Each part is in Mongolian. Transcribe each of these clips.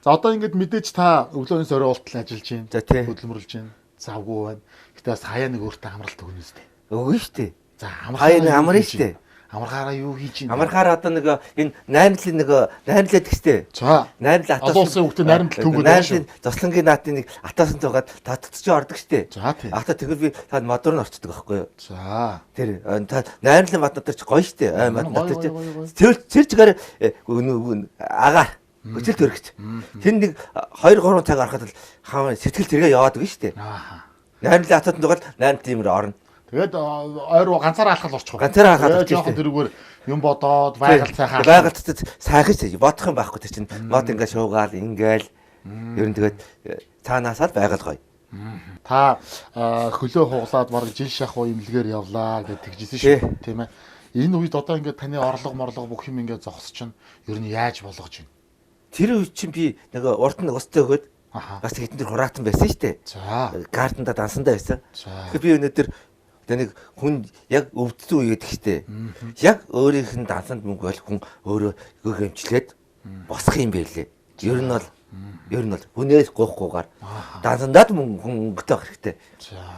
За одоо ингээд мэдээж та өглөөний орой уултал ажиллаж байна. За тий. Хөдөлмөрлж байна. Завгүй байна. Гэтэ бас хаяа нэг өөртөө амралт өгнө үстэй. Өгнө штэ. За хаяа нэг амарна штэ. Амархаараа юу хийж байна? Амархаар одоо нэг энэ найрамлаад гэжтэй. За. Найрамл атуулсан хүүхдээ найрамл түүгүүд найрамлын зослонгийн наатын нэг атаасан цугаад татцч ордог штэ. За тий. Ата тэгвэл би та модорн орчдөг байхгүй юу? За. Тэр та найрамлын мод дотор ч гоё штэ. Мод дотор ч цэрчгээр агаар хөцөл төрөгч. Тэр нэг 2 3 цаг ороход л хаа сэтгэл тэргээ яваад өгнө штэ. Аа. Найрамлын атад дугаар найрамл тиймэр орно. Тэгээд ойр ганцаараа алхал орчих. Ганцаараа алхал орчих. Жоохон тэрүүгээр юм бодоод байгаль сайхан. Байгальд сайхан ч бодох юм байхгүй тэр чинь мод ингээ шуугаал ингээл ер нь тэгээд цаанаасаа байгаль гоё. Та хөлөө хуглаад бараг жил шахуу имлэгээр явлаа гэж тэгжсэн шүү, тийм ээ. Энэ үед одоо ингээд таны орлого бүх юм ингээд зогсож чинь ер нь яаж болгож байна? Тэр үед чинь би нэг урд нь өстэй өгөөд бас хитэн дээр хураатан байсан шүү дээ. За. Гарданда дансандаа байсан. За. Тэгэхээр би өнөөдөр нэг хүн яг өвдсөн үед ихтэй. Яг өөрийнх нь дансанд мөнгө бол хүн өөрөө гөхөмчлээд босох юм байлээ. Ер нь бол хүнээс гоохгүйгээр дансандаад мөнгөтэй авах хэрэгтэй.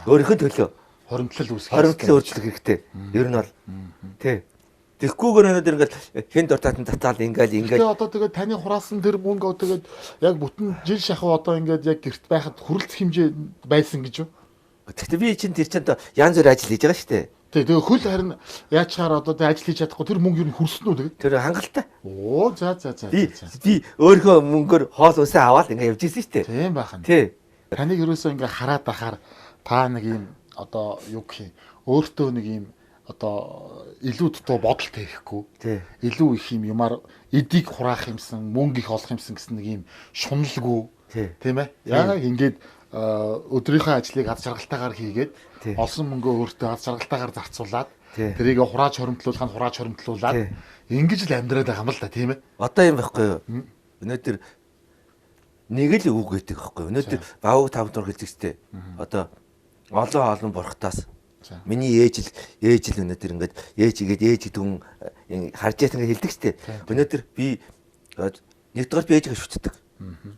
Өөрийнхөө төлөө хоримтлал өөрчлөх хэрэгтэй. Ер нь бол тий. Тэгхгүйгээр өнөөдөр ингээд хэн дуртаатан татаал ингээл. Тэгээ одоо тэгээд таны хураасан тэр мөнгө тэгээд яг бүтэн жил шахуу одоо ингээд яг гэрт байхад хүрэлцэх хэмжээ байсан гэж юу? Гэхдээ би чинь тэр чинь янз бүр ажил хийж байгаа шүү дээ. Тэгээ хөл харин яачаар одоо ажил хийж чадахгүй тэр мөнгө юу хүрсэн үү тэгээд? Тэр хангалттай. Оо за. Би өөрийнхөө мөнгөөр хоол усаа аваад ингээ явж ирсэн шүү дээ. Тийм бахан. Тий. Таныг ерөөсөө ингээ хараад байхаар та нэг юм одоо юу гэх юм өөртөө нэг юм одоо илүү дутуу бодол тавихгүй. Илүү их юмар эдийг хураах юмсан, мөнгө их олох юмсан гэсэн нэг юм шуналгүй. Тийм ээ. Яг ингээд өдрийнхөө ажлыг аз жаргалтайгаар хийгээд олсон мөнгөө өөртөө аз жаргалтайгаар зарцуулаад тэрийг хурааж хоримтлуулаад ингэж л амьдраад байгаа юм л да, тийм ээ. Одоо юм байхгүй юу? Өнөөдөр нэг л үг гэдэг байхгүй юу? Өнөөдөр баавг 5 дугаар хэлцэгчтэй. Одоо олон бурхтаас миний ээж л өнөөдөр ингээд ээж гэдэг хүн харж яах ингээд хэлдэг штеп. Өнөөдөр би нэгдүгээр би ээжгээ шүтдэг.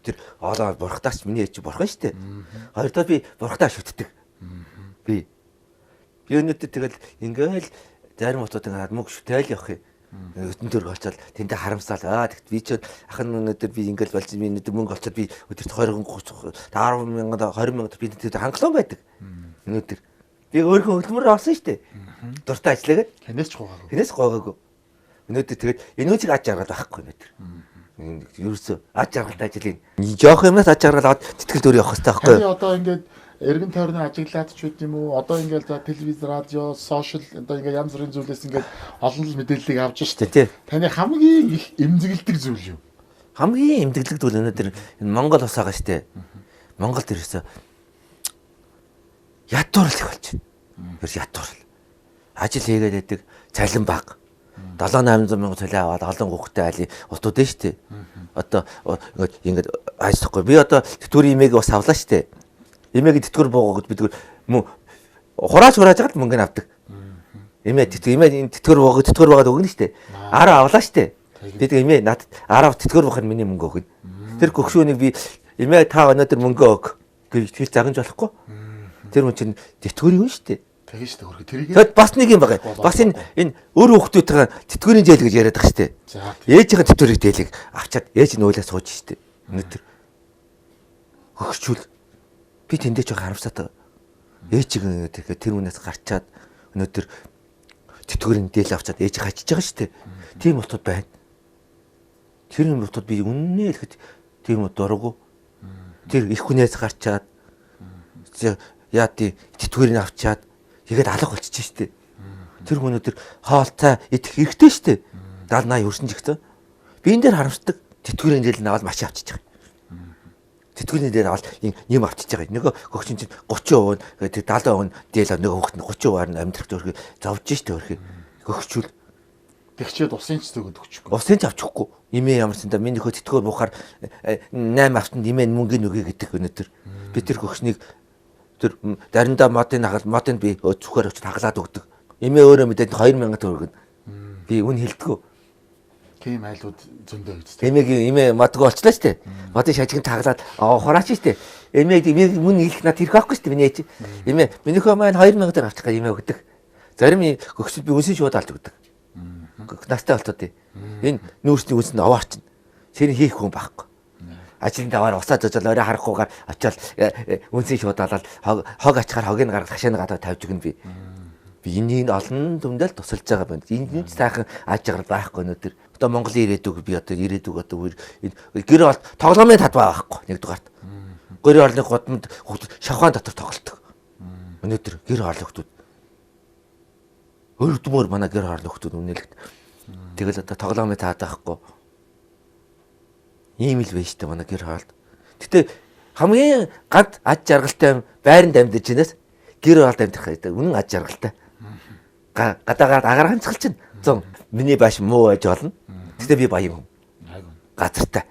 Тэр олоо бурхтаас миний ээж бурхан штеп. Хоёрдугаар би бурхтаа шүтдэг. Би өнөөдөр тэгэл ингээл зарим утууд ингээд мөнгө шүтэл явах юм. Өтөн төр очоод тэндээ харамсаал. Тэгт би ч ахын өнөөдөр би ингээл болж би өнөөдөр мөнгө олцоод би өдөрт 10,000 би тэнд хангалуун байдаг. Өнөөдөр би өөрийнхөө хөдөлмөрөөр авсан шүү дээ. Дуртай ажиллагээд. Хэнээс ч гоогаагүй. Өнөөдөр тэгээд энэ үчиг аж аргал байхгүй өнөөдөр. Ерөөсөө аж аргалтай ажиллая. Жоох юмнаас аж аргал аваад тэтгэл дөр явах хэрэгтэй байхгүй юу? Одоо ингээд эргэн тойрны ажиглаад ч үт юм уу? Одоо ингээд телевиз, радио, сошиал одоо ингээд янз бүрийн зүйлээс ингээд олон л мэдээллийг авч штэ тий. Таны хамгийн их эмзэгэлдэг зүйл юу? Хамгийн эмзэглэг зүйл өнөөдөр энэ Монгол ус байгаа штэ. Монголд ерөөсөө ядуурл их болж байна. Ерөөс ядуурл. Ажил хийгээд байдаг цалин бага. 7-800 мянган цалин аваад олон хүүхдтэй айлын утууд нь штэ. Одоо ингээд ажихгүй. Би одоо тэтгэврийн имийг бас авлаа штэ. Имийг тэтгэвэр буугаад бид мөн хурааж байгаа л мөнгө авдаг. Имээ тэтгэвэр буугаад өгнө штэ. 10 авлаа штэ. Би тэг имээ надад 10 тэтгэвэр бухаар миний мөнгө өгнө. Тэр гөгшөөнийг би имээ та өнөөдөр мөнгө өг гэж загнаж болохгүй. Тэр хүн чинь тэтгэвэр юм штэ. Тэгэж штэ хөргө тэрийг. Тэгэд бас нэг юм байгаа. Бас энэ өөр хүүхдүүдтэйгээ тэтгэврийн зээл гэж яриад байгаа штэ. Ээжийн тэтгэврийн зээлийг авчаад ээж нь уйлаа сууж штэ. Өнөөдөр хөгшүүл би тэндээ ч харамсаад ээжийг тэгэхээр тэр хүнээс гарчаад өнөөдөр тэтгэврийн зээл авчаад ээж хачиж байгаа штэ. Тийм утууд байна. Тэр юм утууд би үннээ хэлэхэд тийм дургу. Тэр их хүнээс гарчаад яа тий тэтгэврийг авчаад тэгээд алга болчих штеп. Тэр хүн өдөр хоолтой идэх хэрэгтэй штеп. 70-80 өрсөн ч ихтэй. Би энэ дээр харамсдаг. Тэтгэврийн зээл нь аваад маш авчиж байгаа. Тэтгэврийн зээл аваад юм авчиж байгаа. Нөгөө хөгчин чинь 30% тэгээд 70% зээл нөгөө хөгт нь 30%-аар нь амьдрах зөрхий зовж штеп өөрхий. Хөгчүүл тэгчээд усын ч төгөөд өгчихгүй. Усын ч авчихгүй. Имээ ямарсан да миний нөхөө тэтгэвэр буухаар 8 автанд имээ мөнгөний үгүй гэдэг өнөдөр. Би тэр хөгшнийг тэр даринда модын би зүхээр очиж хаглаад өгдөг. Имээ өөрөө мэдээд 2000 төгрөг. Би үн хэлдэггүй. Тийм айлууд зөндөө гэж. Эмээгийн эмээ мадгүй олчлаа штэ. Мадын шажиг таглаад хураач штэ. Эмээ мөн нийлэх над ирэх байхгүй штэ миний ээж. Эмээ минийхөө маань 2000 төгрөг авчих гэх эмээ өгдөг. Зарим өгсөл би үнсэн шууд алж өгдөг. Настай болтоо тий. Энэ нүүрсний үнсэн овоорч. Сэрийн хийх хүн байхгүй. Ажлын даваар усаа зожол орой харахгүйгээр очиод үнсэн шууд алаад хог ачаар хогийг гаргаж хашааны гадаа тавьж өгнө би. Би энийг олон дүмдэл тусалж байгаа байна. Энд сайхан аж аргал байхгүй өнөөдөр. Одоо Монголын ирээдүг би одоо ирээдүг одоо гэр бол тоглоомын талбай байхгүй нэгдүгээрт. Гэрийн орлын гудамд шавхаан дотор тоглолдог. Өнөөдөр гэр орлын хүмүүс өөрөдмөр манай гэр орлын хүмүүс үнэлэгт. Тэгэл одоо тоглоомын таад байхгүй. Ийм л байж та манай гэр хоолд. Гэтэ хамгийн ганц аж аргалтай байранд амьдарч байнаас гэр хоолд амьдрах гэдэг үнэн аж аргалтай. Гадаагаар агаар ганцхал чинь 100 миний бааш муу байж болно. Гэтэ би баян хүн. Газартай.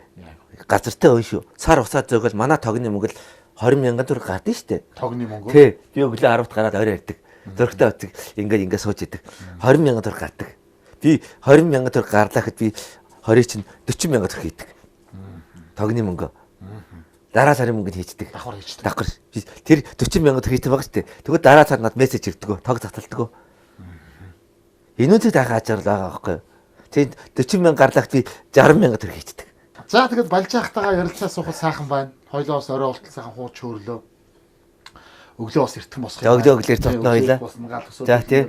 Газартай өн шүү. Сар усаа зөөгөл манай тогны мөнгө л 20,000 төгрөг гардаг штэ. Тогны мөнгө. Тий. Би өглөө 10-т гараад орой ирдэг. Зөрөгтэй утдаг. Ингээд сууж идэг. 20,000 төгрөг гардаг. Би 20,000 төгрөг гарлаа гэхэд би 20 чинь 40,000 төгрөг хийдэг. Тогны мөнгө. Дараа сарын мөнгөнд хийждэг. Давхар хийждэг. Давхар. Тэр 40,000 төгрөг хийдэг байгаа штэ. Тэгвэл дараа сард над мессеж ирдэг. Тог таталдаг. Энүүтэй дахиад ажирлаа байгаа байхгүй. Тэгээд 40,000 гарлагт би 60,000 төгрөг хийдэг. За тэгээд балж ахтайгаа ярилцаа суухад сайхан байна. Хойлоос орой болтол сайхан хууч хөрлөө. Өглөө бас эртхэн босох юм. Өглөөр цотно хойлоо. За тий.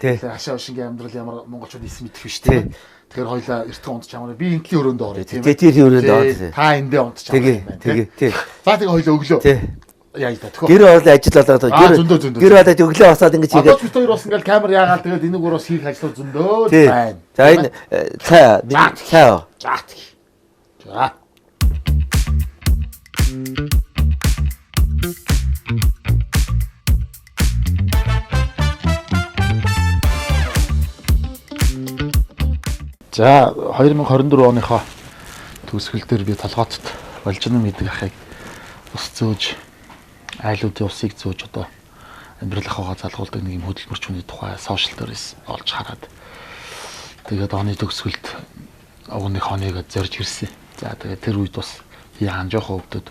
Тий. Хашаа ушингийн амьдрал ямар монголчууд эс мэдэх биш тий. Тэгэхээр хойлоо эртхэн унтж чамаа би инклийн өрөөнд орё тийм ээ. Тэр өрөөнд орё. Та эндээ унтж чамаа юм байна. Тэгээ. За тэгээ хойлоо өглөө. Тий. Яа та төхөө. Гэр орол ажил болоод гэр болоод өглөө босоод ингэж хийгээд. Одоо бид хоёр бас ингээл камер яагаад тэгээд энийг ураас хийх ажлууд зөндөө байна. За энэ цаа цаа. За. За 2024 оныхоо төгсгөл дээр би толгоцод болжны мэддэг ахыг ус зөөж айлуудын усыг зөөж одоо амьдралынхаа залгуулдаг нэг юм хөдөлмөрчүүний тухай сошиал дээрээс олж хараад тэгээд оны төгсгөлд огны хоныг зорж ирсэн. За тэгээд тэр үед бас яан жоохон өвдөд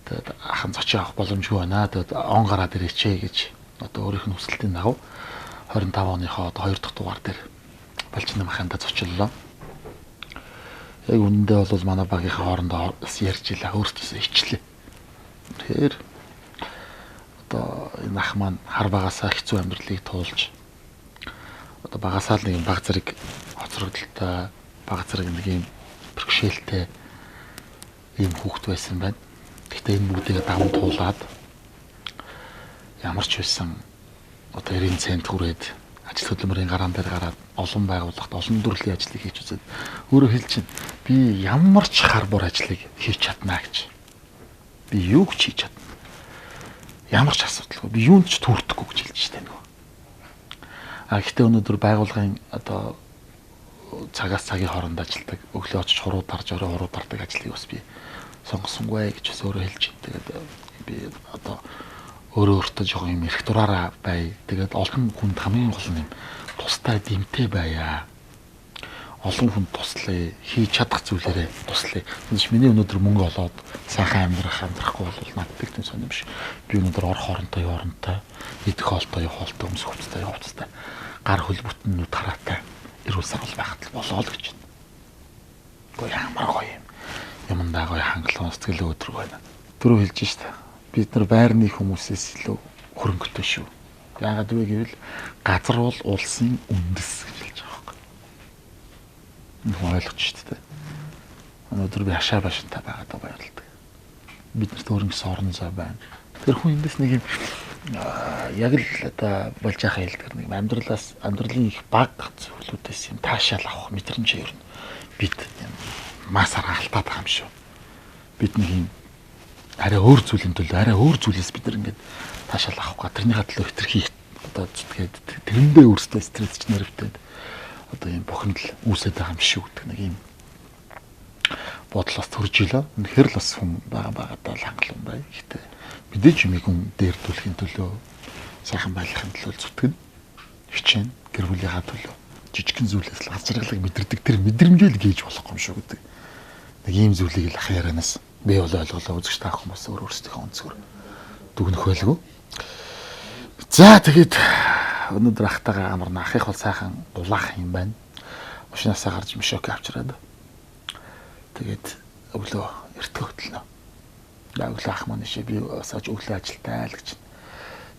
тэгээд ахын зочин авах боломжгүй байна. Тэгээд он гараад ирээчээ гэж одоо өөрийнх нь хүсэлтийн дагав 25 оныхоо одоо 2 дахь дугаар дээр Балжны маханда зочлоо. Яг үүндээ бол манай багийнхаа хоорондоо ярьж илаа өөртөөсөө ичлээ. Тэгэхээр одоо энэ ах маань хар багасаа хэцүү амьдралыг туулж одоо багасаа л нэг баг зэрэг хоцрогдолтой баг зэрэг нэг юм бэрхшээлтэй ийм хүүхэд байсан байна. Гэхдээ энэ бүгдийг даван туулаад ямар ч байсан одоо 90 цент хүрээд ажил хөдөлмөрийн гараан дээр гараад олон байгууллагт олон төрлийн ажлыг хийж үзээд өөрөө хэлж чинь би ямар ч хар бур ажлыг хийж чаднаа гэж. Би юу ч хийж чадна. Ямар ч асуудалгүй. Би юунд ч төрөхгүй гэж хэлж штэ нөгөө. Гэхдээ өнөөдөр байгууллагын одоо цагаас цагийн хооронд ажилладаг, өглөө очиж хуруу дарж орой хуруу дардаг ажлыг бас би сонгосонгүй гэж бас өөрөө хэлж байна. Тэгээд би одоо өөртөө жоохон юм эрх дураараа бай. Тэгээд олон хүнд хамгийн гол нь тустай дэмтэй байя. Олон хүнд туслая. Хийж чадах зүйлээрээ туслая. Тэгэж миний өнөөдөр мөнгө олоод сайхан амьдрахгүй бол надад тийм сонирм биш. Би өнөөдөр орох хоронтой яварантай, идэх хоолтой яваалтай, өмсөх хувцастай яваалтай, гар хөлбөтнүүд хараатай эрүүл сарвал байхад л болоо л гэж байна. Гоё ямар гоё юм. Юмдаа гоё хангалуун сэтгэл өдрөг байна. Түрүү хэлж штэ. Бид нар байрны хүмүүсээс илүү хөрөнгөтэй шүү. Яагаад вэ гэвэл газар бол улсын үндэс гэж хэлж байгаа юм. Ойлгож штэ. Өнөөдөр би хашаа башинтай байгаад баярлалаа. Биднэрт өөрөнгөсөн орон зай байна. Тэр хүн эндээс нэг юм яг л одоо болж байгаа хэлдгэр нэг амьдралын их бага зүйлүүдээс юм таашаал авах мэдрэмж ер нь бид масаар халтаад байгаа юм шүү. Бид нэг юм арай өөр зүйлийн төлөө арай өөр зүйлээс бид нар ингээд таашаал авах га тэрний хадлаа хэтэрхий одоо зүтгээд тэрэндээ өөрсдөө стресс ч нэрвтэд одоо юм бухимдал үүсээд байгаа юм шүү гэдэг нэг юм бодлоос төрж илаа. Үнэхээр л бас хүн байгаадаа л хангалуун бай. Гэхдээ мэдээж юмыг хүн дээрдүүлэхийн төлөө сайхан байхын төлөө зүтгэн хичээн гэр бүлийнхаа төлөө жижигхэн зүйлээс л аз жаргалыг мэдэрдэг тэр мэдрэмжээ л гээж болохгүй юм шүү гэдэг. Нэг ийм зүйлийг л ах ярианаас би бол ойлголоо үзэгч таах хүмүүс өөрсдийнхөө онцгөр дүгнэх байлгүй. За тэгээд өнөөдөр ахтайгаа амарна. Ахих бол сайхан дулаах юм байна. Машинаасаа гарч мишок авчираад. Тэгээд өглөө эртгөө хөтлөнө. Өглөө ах маань шээ би саж өглөө ажилтаа л гэж.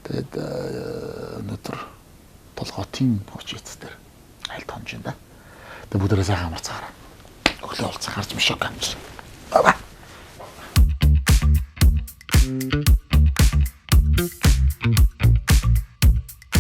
Тэгээд өнөөдөр толгоотын очиц дээр айлт хонж байна да. Тэгээд бүгдээрээ сайхан амарцгаараа. Өглөө олцоо гарч мишок авчир. Баа.